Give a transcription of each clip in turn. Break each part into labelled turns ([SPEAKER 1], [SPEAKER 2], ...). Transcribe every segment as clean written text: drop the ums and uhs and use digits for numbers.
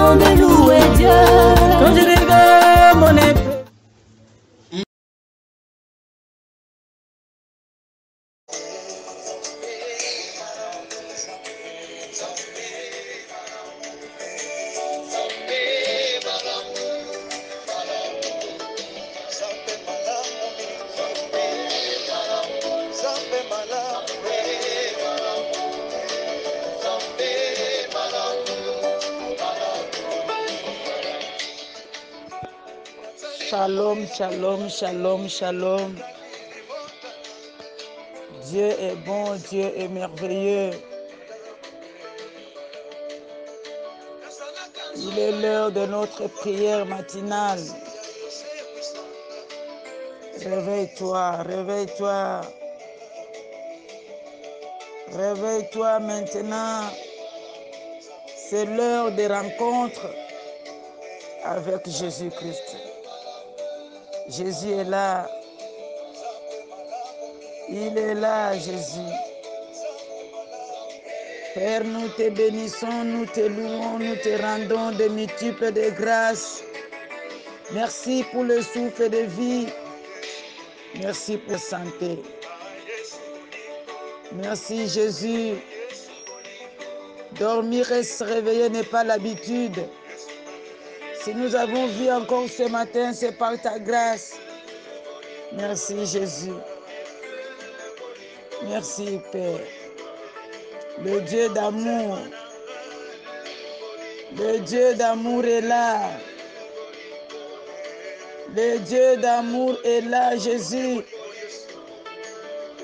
[SPEAKER 1] raison de louer Dieu.
[SPEAKER 2] Quand je regarde mon épée. Shalom, shalom, shalom, shalom. Dieu est bon, Dieu est merveilleux. Il est l'heure de notre prière matinale. Réveille-toi, réveille-toi. Réveille-toi maintenant. C'est l'heure des rencontres avec Jésus-Christ. Jésus est là. Il est là, Jésus. Père, nous te bénissons, nous te louons, nous te rendons de multiples de grâces. Merci pour le souffle de vie. Merci pour la santé. Merci, Jésus. Dormir et se réveiller n'est pas l'habitude. Si nous avons vu encore ce matin, c'est par ta grâce. Merci, Jésus. Merci, Père. Le Dieu d'amour. Le Dieu d'amour est là. Le Dieu d'amour est là, Jésus.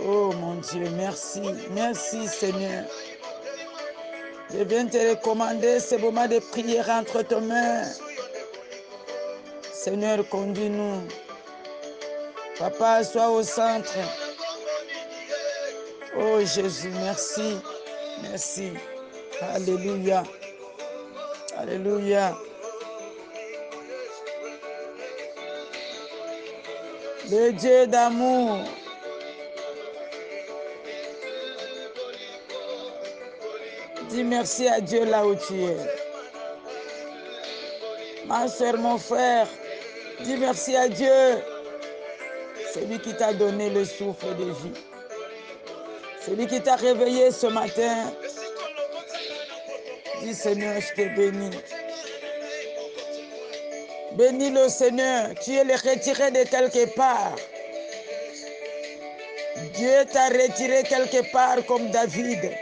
[SPEAKER 2] Oh mon Dieu, merci. Merci, Seigneur. Je viens te recommander ce moment de prière entre tes mains. Seigneur, conduis-nous. Papa, sois au centre. Oh Jésus, merci. Merci. Alléluia. Alléluia. Le Dieu d'amour. Dis merci à Dieu là où tu es. Ma soeur, mon frère, dis merci à Dieu. C'est lui qui t'a donné le souffle de vie. C'est lui qui t'a réveillé ce matin. Dis Seigneur, je te bénis. Bénis le Seigneur. Tu es le retiré de quelque part. Dieu t'a retiré quelque part comme David.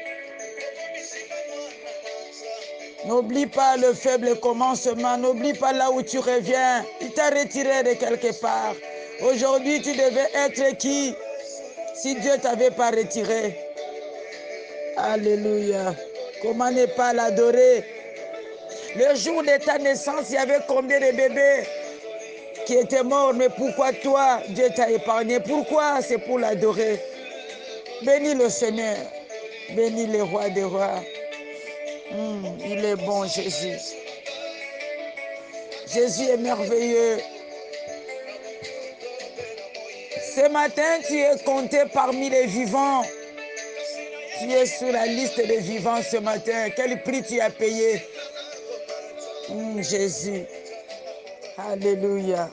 [SPEAKER 2] N'oublie pas le faible commencement. N'oublie pas là où tu reviens. Il t'a retiré de quelque part. Aujourd'hui, tu devais être qui si Dieu ne t'avait pas retiré? Alléluia. Comment ne pas l'adorer? Le jour de ta naissance, il y avait combien de bébés qui étaient morts? Mais pourquoi toi, Dieu t'a épargné? Pourquoi? C'est pour l'adorer. Bénis le Seigneur. Bénis le roi des rois. Il est bon, Jésus. Jésus est merveilleux. Ce matin, tu es compté parmi les vivants. Tu es sur la liste des vivants ce matin. Quel prix tu as payé? Jésus. Alléluia.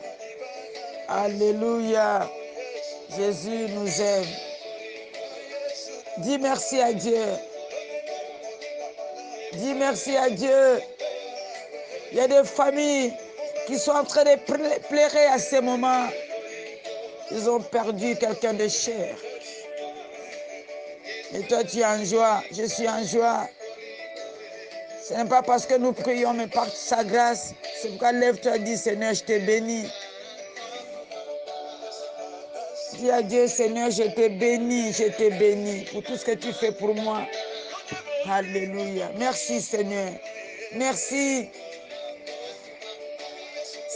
[SPEAKER 2] Alléluia. Jésus nous aime. Dis merci à Dieu. Dis merci à Dieu. Il y a des familles qui sont en train de pleurer à ce moment. Ils ont perdu quelqu'un de cher. Et toi, tu es en joie. Je suis en joie. Ce n'est pas parce que nous prions, mais par sa grâce. C'est pourquoi lève-toi et dis, Seigneur, je te bénis. Dis à Dieu, Seigneur, je te bénis pour tout ce que tu fais pour moi. Alléluia. Merci, Seigneur. Merci.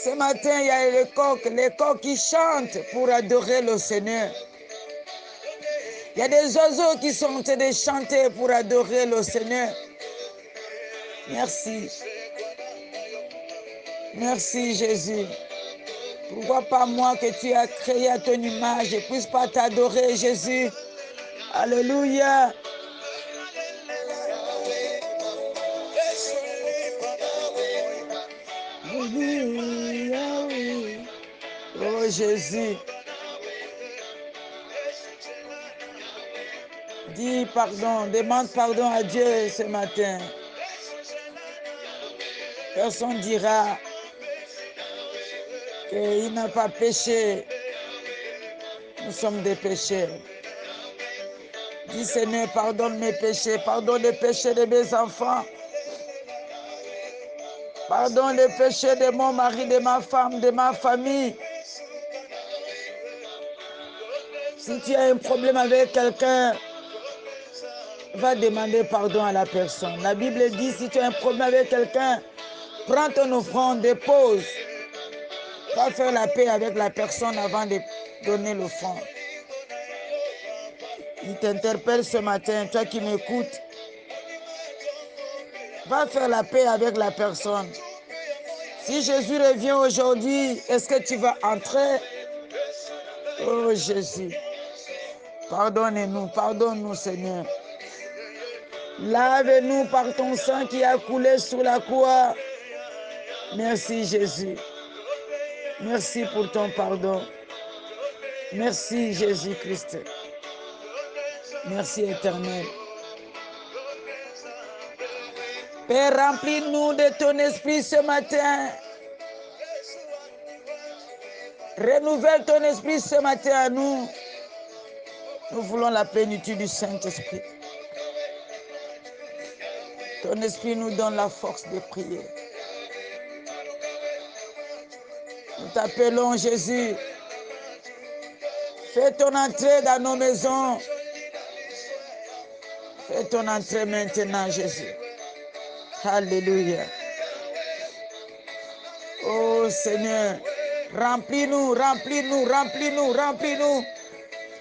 [SPEAKER 2] Ce matin, il y a les coqs qui chantent pour adorer le Seigneur. Il y a des oiseaux qui sont en train de chanter pour adorer le Seigneur. Merci. Merci, Jésus. Pourquoi pas moi que tu as créé à ton image, je ne puisse pas t'adorer, Jésus. Alléluia. Oh Jésus. Dis pardon, demande pardon à Dieu ce matin. Personne ne dira qu'il n'a pas péché. Nous sommes des pécheurs. Dis Seigneur, pardonne mes péchés, pardonne les péchés de mes enfants. Pardonne les péchés de mon mari, de ma femme, de ma famille. Si tu as un problème avec quelqu'un, va demander pardon à la personne. La Bible dit, si tu as un problème avec quelqu'un, prends ton offrande, dépose. Va faire la paix avec la personne avant de donner l'offrande. Il t'interpelle ce matin, toi qui m'écoutes. Va faire la paix avec la personne. Si Jésus revient aujourd'hui, est-ce que tu vas entrer? Oh Jésus, pardonne-nous, pardonne-nous Seigneur. Lave-nous par ton sang qui a coulé sous la croix. Merci Jésus. Merci pour ton pardon. Merci Jésus-Christ. Merci éternel. Père, remplis-nous de ton esprit ce matin. Renouvelle ton esprit ce matin à nous. Nous voulons la plénitude du Saint-Esprit. Ton esprit nous donne la force de prier. Nous t'appelons Jésus. Fais ton entrée dans nos maisons. Fais ton entrée maintenant, Jésus. Alléluia. Oh Seigneur, remplis-nous, remplis-nous, remplis-nous, remplis-nous.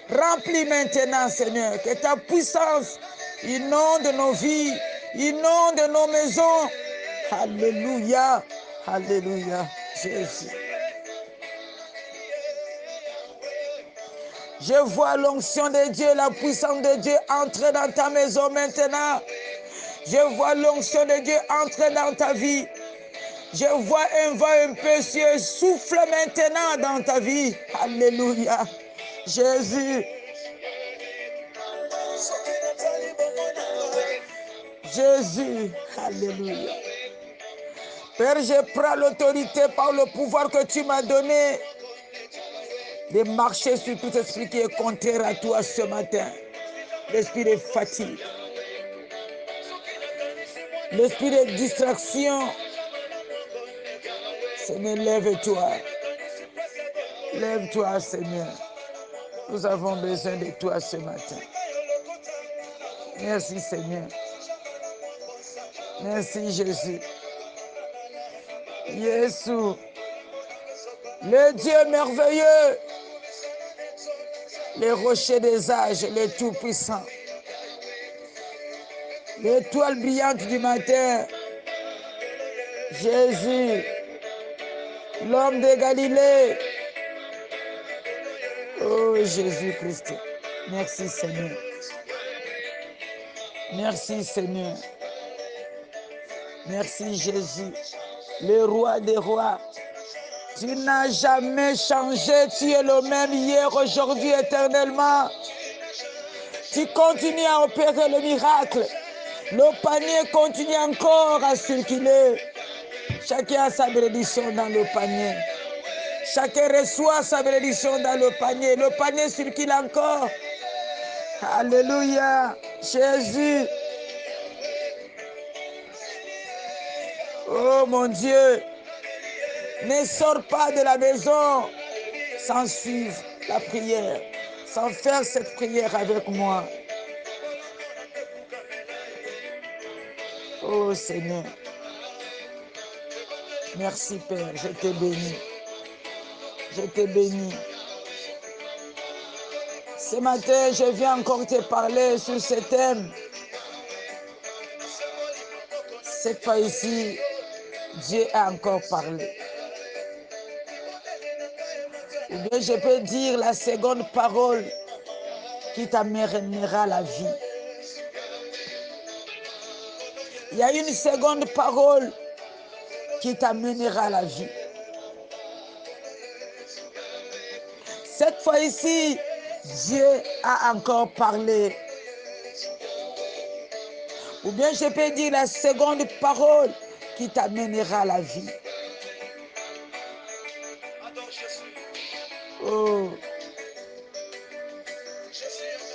[SPEAKER 2] Remplis maintenant, Seigneur, que ta puissance inonde nos vies, inonde nos maisons. Alléluia, alléluia, Jésus. Je vois l'onction de Dieu, la puissance de Dieu entrer dans ta maison maintenant. Je vois l'onction de Dieu entrer dans ta vie. Je vois un vent impétueux souffle maintenant dans ta vie. Alléluia. Jésus. Jésus. Alléluia. Père, je prends l'autorité par le pouvoir que tu m'as donné de marcher sur tout esprit qui est contraire à toi ce matin. L'esprit de fatigue. L'esprit de distraction. Seigneur, lève-toi. Lève-toi, Seigneur. Nous avons besoin de toi ce matin. Merci, Seigneur. Merci, Jésus. Jésus. Le Dieu merveilleux. Le rocher des âges, le Tout-Puissant. L'étoile brillante du matin. Jésus. L'homme de Galilée. Oh Jésus-Christ. Merci Seigneur. Merci Seigneur. Merci Jésus. Le roi des rois. Tu n'as jamais changé. Tu es le même hier, aujourd'hui, éternellement. Tu continues à opérer le miracle. Le panier continue encore à circuler. Chacun a sa bénédiction dans le panier. Chacun reçoit sa bénédiction dans le panier. Le panier circule encore. Alléluia. Jésus. Oh mon Dieu. Ne sors pas de la maison sans suivre la prière. Sans faire cette prière avec moi. Oh Seigneur. Merci Père. Je te bénis. Je te bénis. Ce matin, je viens encore te parler sur ce thème. Cette fois ici, Dieu a encore parlé. Ou bien je peux dire la seconde parole qui t'amènera la vie. Il y a une seconde parole qui t'amènera à la vie. Cette fois ici, Dieu a encore parlé. Ou bien je peux dire la seconde parole qui t'amènera à la vie. Oh.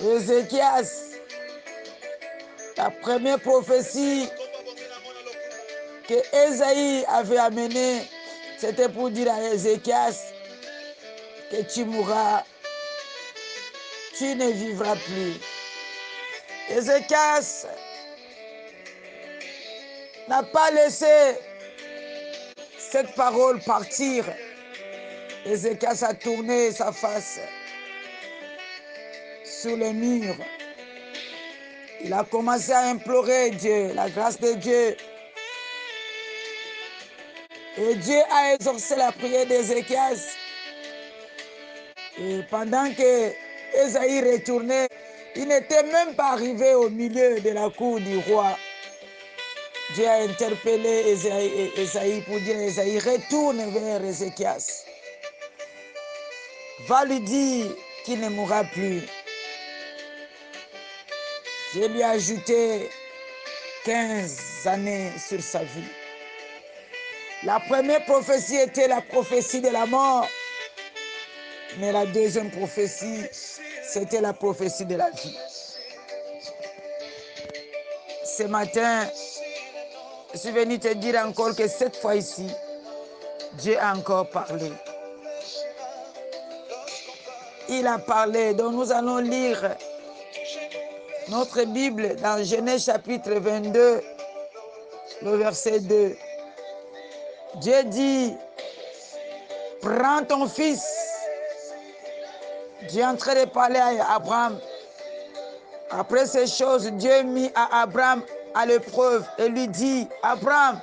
[SPEAKER 2] Ézéchias, la première prophétie que Ésaïe avait amenée, c'était pour dire à Ézéchias que tu mourras, tu ne vivras plus. Ézéchias n'a pas laissé cette parole partir. Ézéchias a tourné sa face sur le mur. Il a commencé à implorer Dieu, la grâce de Dieu. Et Dieu a exaucé la prière d'Ézéchias. Et pendant que Ésaïe retournait, il n'était même pas arrivé au milieu de la cour du roi. Dieu a interpellé Ésaïe pour dire à Ésaïe, retourne vers Ézéchias. Va lui dire qu'il ne mourra plus. Je lui ai ajouté 15 années sur sa vie. La première prophétie était la prophétie de la mort. Mais la deuxième prophétie, c'était la prophétie de la vie. Ce matin, je suis venu te dire encore que cette fois ici, Dieu a encore parlé. Il a parlé, donc nous allons lire notre Bible dans Genèse chapitre 22, le verset 2. Dieu dit, prends ton fils. Dieu est en train de parler à Abraham. Après ces choses, Dieu mit à Abraham à l'épreuve et lui dit, Abraham,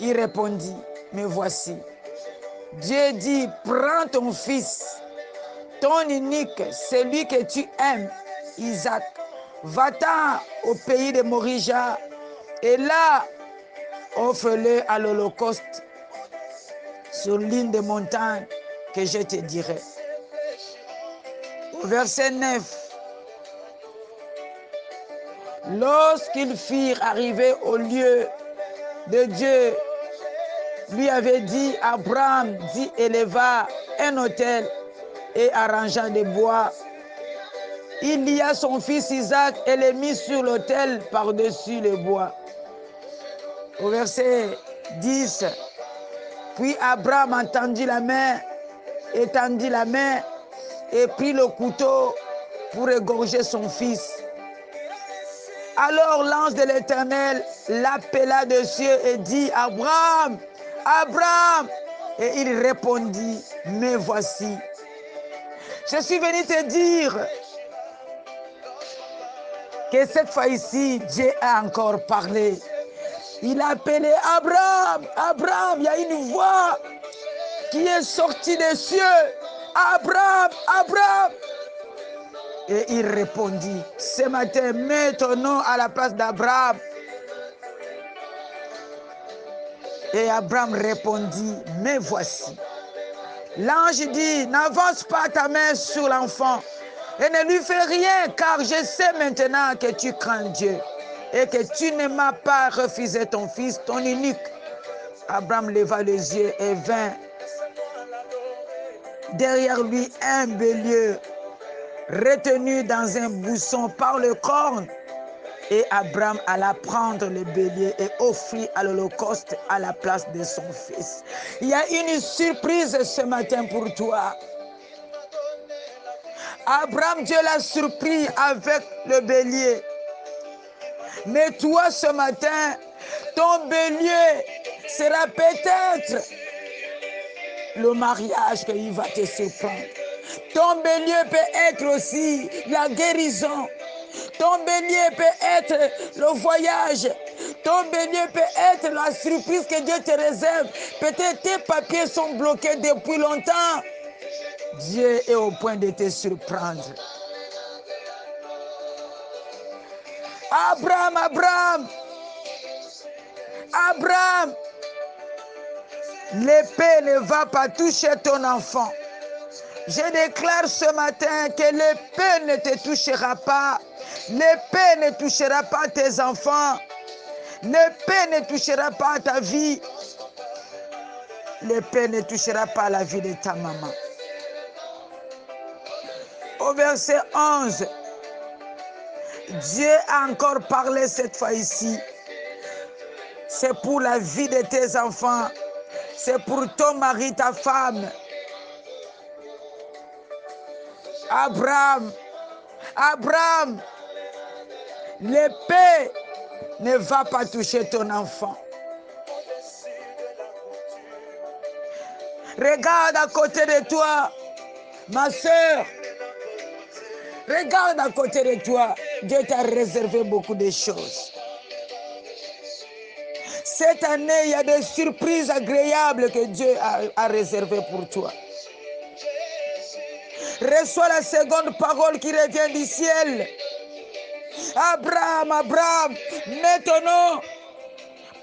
[SPEAKER 2] il répondit, me voici. Dieu dit, prends ton fils, ton unique, celui que tu aimes, Isaac. Va-t'en au pays de Morija et là, offre-le à l'Holocauste sur l'une des montagnes que je te dirai. Au verset 9. Lorsqu'ils firent arriver au lieu de Dieu, lui avait dit, Abraham dit, éleva un autel et arrangea des bois. Il lia son fils Isaac et le mit sur l'autel par-dessus le bois. Au verset 10, puis Abraham étendit la main et prit le couteau pour égorger son fils. Alors l'ange de l'Éternel l'appela de cieux et dit, Abraham, Abraham. Et il répondit, me voici. Je suis venu te dire que cette fois ici, Dieu a encore parlé. Il a appelé Abraham, Abraham, il y a une voix qui est sortie des cieux. Abraham, Abraham. Et il répondit, ce matin, mets ton nom à la place d'Abraham. Et Abraham répondit, me voici. L'ange dit, n'avance pas ta main sur l'enfant et ne lui fais rien, car je sais maintenant que tu crains Dieu et que tu ne m'as pas refusé ton fils, ton unique. Abraham leva les yeux et vint derrière lui un bélier retenu dans un buisson par le corne. Et Abraham alla prendre le bélier et offrit à l'Holocauste à la place de son fils. Il y a une surprise ce matin pour toi. Abraham, Dieu l'a surpris avec le bélier. Mais toi ce matin, ton bélier sera peut-être le mariage qu'il va te surprendre. Ton bélier peut être aussi la guérison. Ton bélier peut être le voyage. Ton bélier peut être la surprise que Dieu te réserve. Peut-être tes papiers sont bloqués depuis longtemps. Dieu est au point de te surprendre. Abraham, Abraham, Abraham, L'épée ne va pas toucher ton enfant. Je déclare ce matin que l'épée ne te touchera pas. L'épée ne touchera pas tes enfants. L'épée ne touchera pas ta vie. L'épée ne touchera pas la vie de ta maman. Au verset 11, Dieu a encore parlé cette fois ici. C'est pour la vie de tes enfants. C'est pour ton mari, ta femme. Abraham, l'épée ne va pas toucher ton enfant. Regarde à côté de toi, ma soeur. Regarde à côté de toi. Dieu t'a réservé beaucoup de choses. Cette année, il y a des surprises agréables que Dieu a réservées pour toi. Reçois la seconde parole qui revient du ciel. Abraham, maintenant,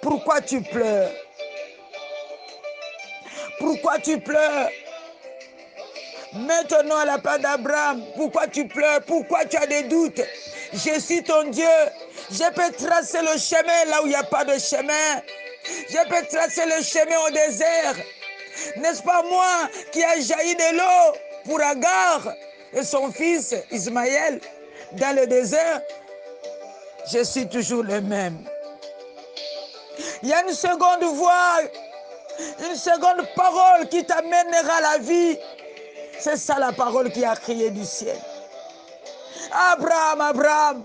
[SPEAKER 2] pourquoi tu pleures? Pourquoi tu pleures? Maintenant, à la part d'Abraham, pourquoi tu pleures? Pourquoi tu as des doutes? Je suis ton Dieu. Je peux tracer le chemin là où il n'y a pas de chemin. Je peux tracer le chemin au désert. N'est-ce pas moi qui a jailli de l'eau pour Agar et son fils Ismaël dans le désert? Je suis toujours le même. Il y a une seconde voix, une seconde parole qui t'amènera à la vie. C'est ça la parole qui a crié du ciel. Abraham,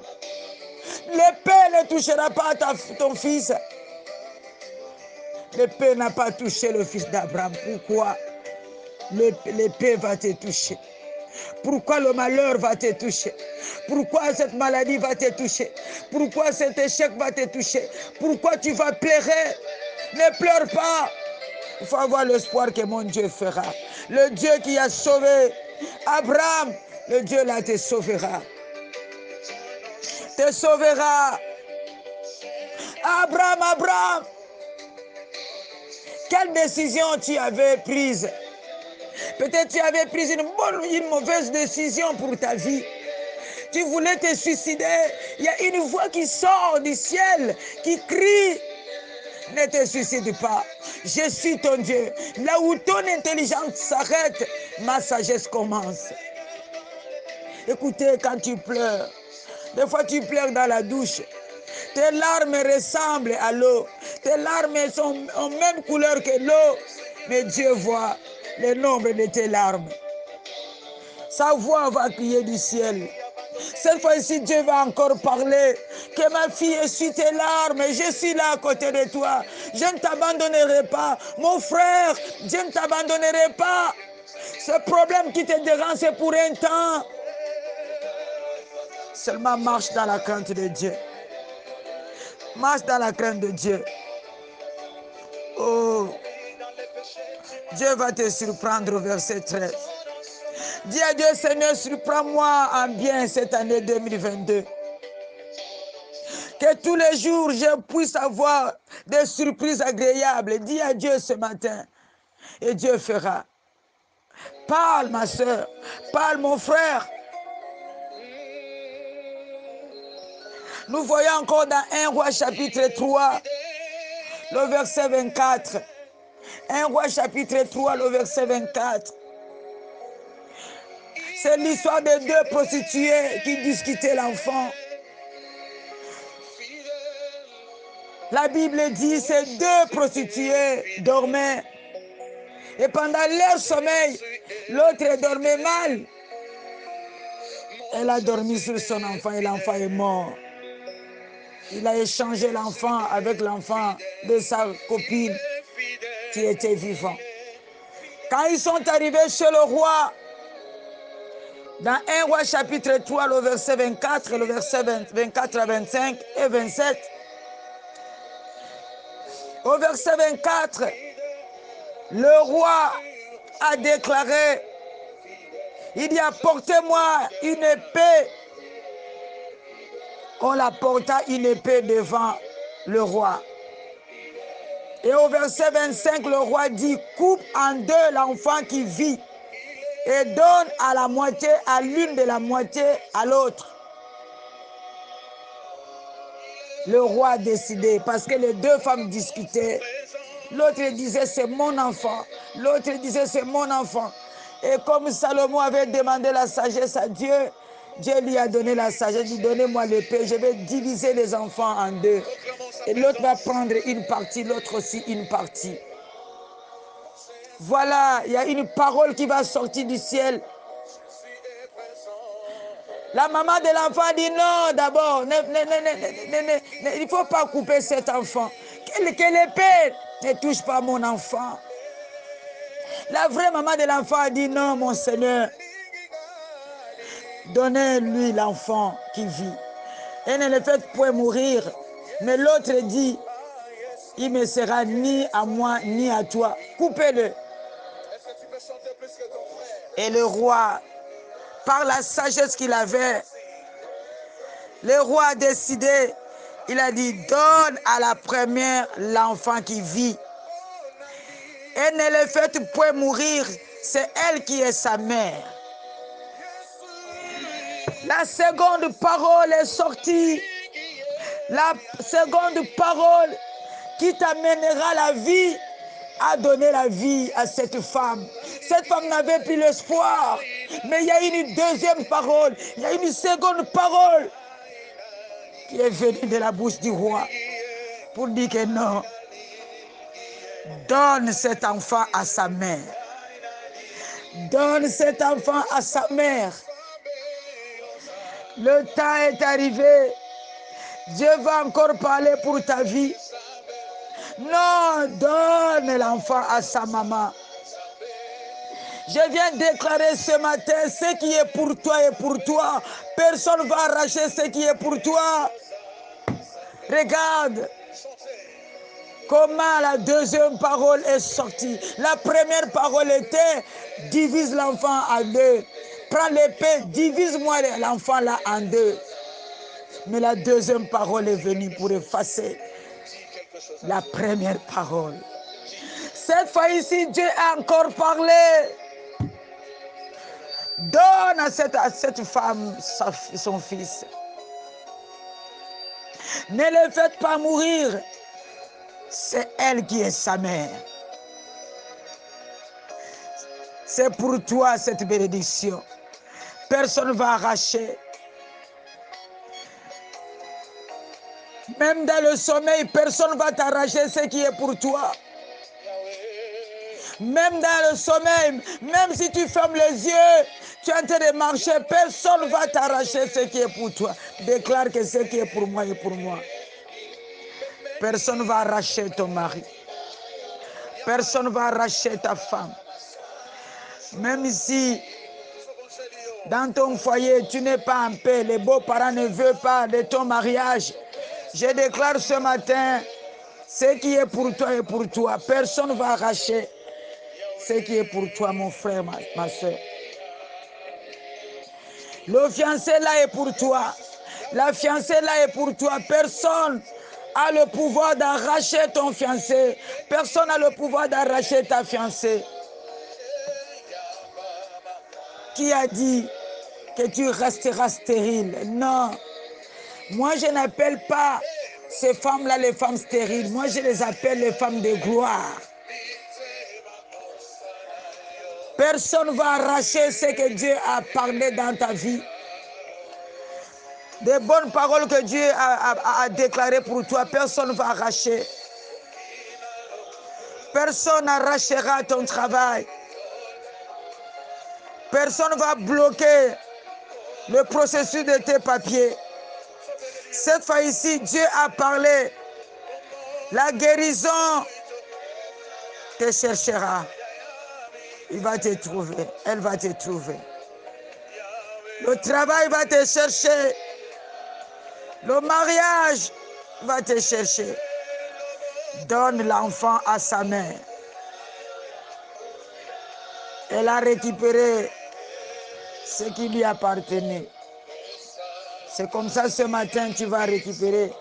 [SPEAKER 2] l'épée ne touchera pas ton fils. L'épée n'a pas touché le fils d'Abraham. Pourquoi? L'épée va te toucher. Pourquoi le malheur va te toucher? Pourquoi cette maladie va te toucher? Pourquoi cet échec va te toucher? Pourquoi tu vas pleurer? Ne pleure pas. Il faut avoir l'espoir que mon Dieu fera. Le Dieu qui a sauvé Abraham, le Dieu là te sauvera. Te sauvera. Abraham, quelle décision tu avais prise? Peut-être tu avais pris une mauvaise décision pour ta vie. Tu voulais te suicider. Il y a une voix qui sort du ciel, qui crie. Ne te suicide pas. Je suis ton Dieu. Là où ton intelligence s'arrête, ma sagesse commence. Écoutez, quand tu pleures, des fois tu pleures dans la douche. Tes larmes ressemblent à l'eau. Tes larmes sont en même couleur que l'eau. Mais Dieu voit le nombre de tes larmes. Sa voix va crier du ciel. Cette fois-ci, Dieu va encore parler. Que ma fille essuie tes larmes. Je suis là à côté de toi. Je ne t'abandonnerai pas. Mon frère, je ne t'abandonnerai pas. Ce problème qui te dérange, c'est pour un temps. Seulement marche dans la crainte de Dieu. Marche dans la crainte de Dieu. Oh, Dieu va te surprendre au verset 13. Dis à Dieu, Seigneur, surprends-moi en bien cette année 2022. Que tous les jours, je puisse avoir des surprises agréables. Dis à Dieu ce matin. Et Dieu fera. Parle, ma soeur. Parle, mon frère. Nous voyons encore dans 1 Roi chapitre 3, le verset 24. 1 Roi chapitre 3, le verset 24. C'est l'histoire de deux prostituées qui discutaient l'enfant. La Bible dit que ces deux prostituées dormaient. Et pendant leur sommeil, l'autre dormait mal. Elle a dormi sur son enfant et l'enfant est mort. Il a échangé l'enfant avec l'enfant de sa copine qui était vivant. Quand ils sont arrivés chez le roi, dans 1 Roi chapitre 3, le verset 24, le verset 24 à 25 et 27, au verset 24, le roi a déclaré, il dit, apportez-moi une épée. On apporta une épée devant le roi. Et au verset 25, le roi dit, coupe en deux l'enfant qui vit et donne à la moitié à l'une de la moitié à l'autre. Le roi a décidé parce que les deux femmes discutaient. L'autre disait c'est mon enfant. L'autre disait c'est mon enfant. Et comme Salomon avait demandé la sagesse à Dieu, Dieu lui a donné la sagesse. Il dit donnez-moi l'épée, je vais diviser les enfants en deux. Et l'autre va prendre une partie, l'autre aussi une partie. Voilà, il y a une parole qui va sortir du ciel. La maman de l'enfant dit non, d'abord, il ne faut pas couper cet enfant. Que l'épée ne touche pas mon enfant. La vraie maman de l'enfant a dit non, mon Seigneur. Donnez-lui l'enfant qui vit. Et ne le faites point mourir. Mais l'autre dit, il ne sera ni à moi ni à toi. Coupez-le. Et le roi, par la sagesse qu'il avait, le roi a décidé, il a dit, donne à la première l'enfant qui vit. Et ne le faites point mourir, c'est elle qui est sa mère. La seconde parole est sortie. La seconde parole qui t'amènera la vie a donné la vie à cette femme. Cette femme n'avait plus l'espoir. Mais il y a une deuxième parole, il y a une seconde parole qui est venue de la bouche du roi pour dire que non, donne cet enfant à sa mère. Donne cet enfant à sa mère. Le temps est arrivé. Dieu va encore parler pour ta vie. Non, donne l'enfant à sa maman. Je viens déclarer ce matin, ce qui est pour toi est pour toi. Personne ne va arracher ce qui est pour toi. Regarde comment la deuxième parole est sortie. La première parole était, divise l'enfant en deux. Prends l'épée, divise-moi l'enfant là en deux. Mais la deuxième parole est venue pour effacer la première parole. Cette fois ici, Dieu a encore parlé. Donne à cette femme son fils. Ne le faites pas mourir. C'est elle qui est sa mère. C'est pour toi cette bénédiction. Personne ne va arracher. Même dans le sommeil, personne ne va t'arracher ce qui est pour toi. Même dans le sommeil, même si tu fermes les yeux, tu es en train de marcher, personne ne va t'arracher ce qui est pour toi. Déclare que ce qui est pour moi est pour moi. Personne ne va arracher ton mari. Personne ne va arracher ta femme. Même si dans ton foyer, tu n'es pas en paix, les beaux-parents ne veulent pas de ton mariage. Je déclare ce matin, ce qui est pour toi est pour toi. Personne ne va arracher ce qui est pour toi, mon frère, ma soeur. Le fiancé là est pour toi. La fiancée là est pour toi. Personne n'a le pouvoir d'arracher ton fiancé. Personne n'a le pouvoir d'arracher ta fiancée. Qui a dit que tu resteras stérile? Non. Moi, je n'appelle pas ces femmes-là les femmes stériles. Moi, je les appelle les femmes de gloire. Personne ne va arracher ce que Dieu a parlé dans ta vie. Des bonnes paroles que Dieu a déclarées pour toi, personne ne va arracher. Personne n'arrachera ton travail. Personne ne va bloquer le processus de tes papiers. Cette fois ici, Dieu a parlé. La guérison te cherchera. Il va te trouver. Elle va te trouver. Le travail va te chercher. Le mariage va te chercher. Donne l'enfant à sa mère. Elle a récupéré ce qui lui appartenait. C'est comme ça ce matin tu vas récupérer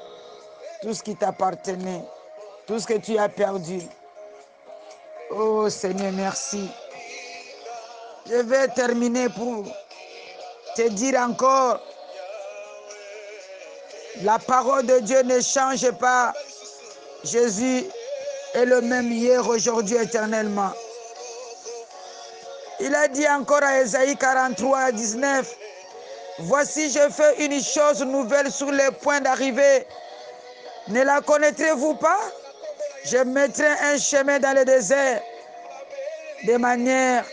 [SPEAKER 2] tout ce qui t'appartenait. tout ce que tu as perdu. Oh Seigneur, merci. Je vais terminer pour te dire encore, la parole de Dieu ne change pas. Jésus est le même hier, aujourd'hui, éternellement. Il a dit encore à Ésaïe 43, 19, « Voici, je fais une chose nouvelle sur le point d'arriver. Ne la connaîtrez-vous pas? Je mettrai un chemin dans le désert, de manière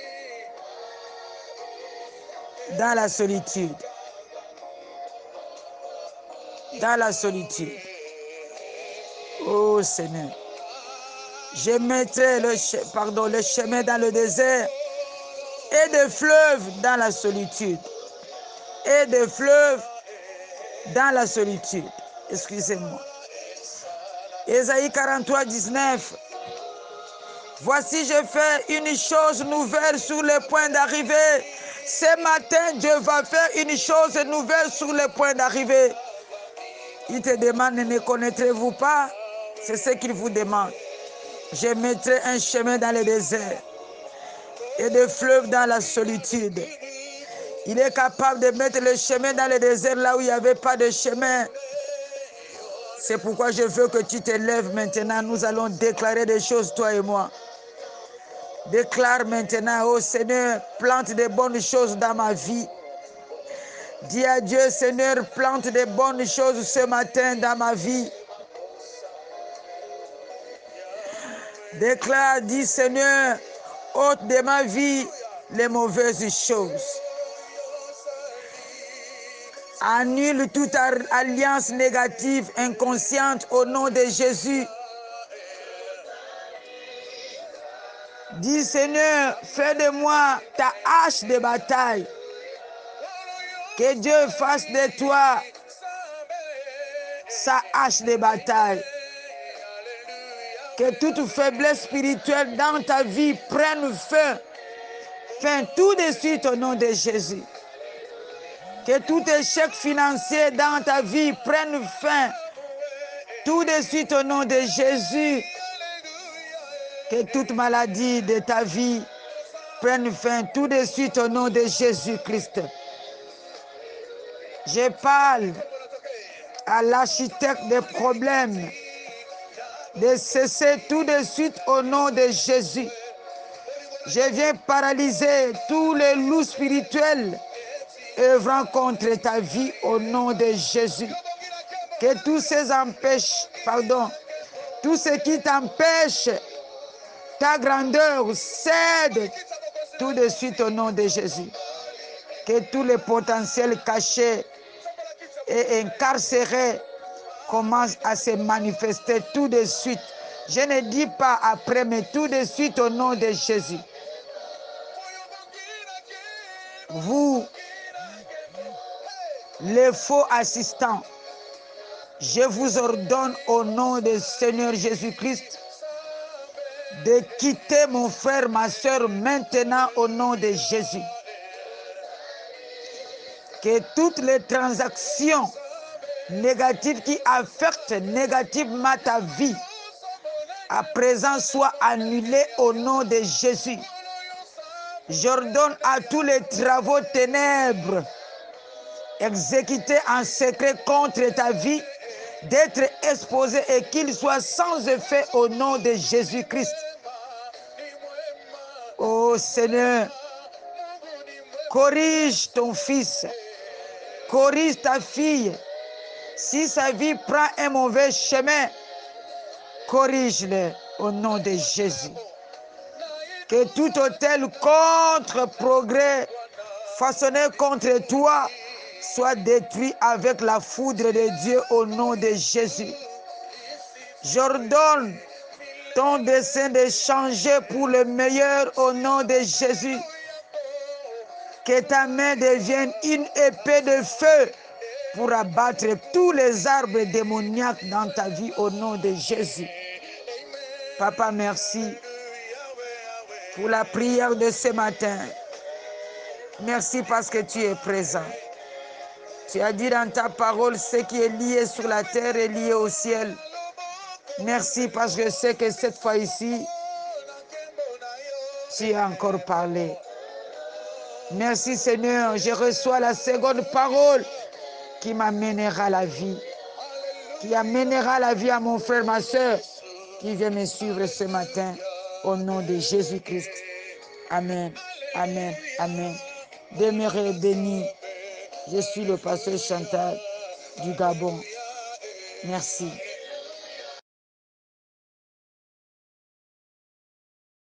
[SPEAKER 2] dans la solitude. » Dans la solitude. Oh Seigneur. Je mettrai le chemin dans le désert et des fleuves dans la solitude. Et des fleuves dans la solitude. Excusez-moi. Ésaïe 43, 19. Voici, je fais une chose nouvelle sur le point d'arriver. Ce matin, Dieu va faire une chose nouvelle sur le point d'arriver. Il te demande, ne connaîtrez-vous pas? C'est ce qu'il vous demande. Je mettrai un chemin dans le désert et des fleuves dans la solitude. Il est capable de mettre le chemin dans le désert là où il n'y avait pas de chemin. C'est pourquoi je veux que tu te lèves maintenant. Nous allons déclarer des choses, toi et moi. Déclare maintenant, oh Seigneur, plante des bonnes choses dans ma vie. Dis à Dieu, Seigneur, plante des bonnes choses ce matin dans ma vie. Déclare, dis Seigneur, ôte de ma vie les mauvaises choses. Annule toute alliance négative, inconsciente au nom de Jésus. Dis Seigneur, fais de moi ta hache de bataille. Que Dieu fasse de toi sa hache de bataille. Que toute faiblesse spirituelle dans ta vie prenne fin tout de suite au nom de Jésus. Que tout échec financier dans ta vie prenne fin tout de suite au nom de Jésus. Que toute maladie de ta vie prenne fin tout de suite au nom de Jésus-Christ. Je parle à l'architecte des problèmes de cesser tout de suite au nom de Jésus. Je viens paralyser tous les loups spirituels œuvrant contre ta vie au nom de Jésus. Que tous ces tout ce qui t'empêche ta grandeur cède tout de suite au nom de Jésus. Que tous les potentiels cachés et incarcérés commencent à se manifester tout de suite. Je ne dis pas après, mais tout de suite au nom de Jésus. Vous, les faux assistants, je vous ordonne au nom du Seigneur Jésus-Christ de quitter mon frère, ma soeur, maintenant au nom de Jésus. Que toutes les transactions négatives qui affectent négativement ta vie, à présent soient annulées au nom de Jésus. J'ordonne à tous les travaux ténèbres exécutés en secret contre ta vie d'être exposés et qu'ils soient sans effet au nom de Jésus-Christ. Oh Seigneur, corrige ton fils, corrige ta fille. Si sa vie prend un mauvais chemin, corrige-le au nom de Jésus. Que tout autel contre-progrès façonné contre toi soit détruit avec la foudre de Dieu au nom de Jésus. J'ordonne ton dessein de changer pour le meilleur au nom de Jésus. Que ta main devienne une épée de feu pour abattre tous les arbres démoniaques dans ta vie au nom de Jésus. Papa, merci pour la prière de ce matin. Merci parce que tu es présent. Tu as dit dans ta parole, ce qui est lié sur la terre est lié au ciel. Merci parce que je sais que cette fois ici, tu as encore parlé. Merci Seigneur, je reçois la seconde parole qui m'amènera à la vie, qui amènera la vie à mon frère, ma soeur, qui vient me suivre ce matin, au nom de Jésus-Christ. Amen, amen, amen. Demeurez bénis. Je suis le pasteur Chantal du Gabon. Merci.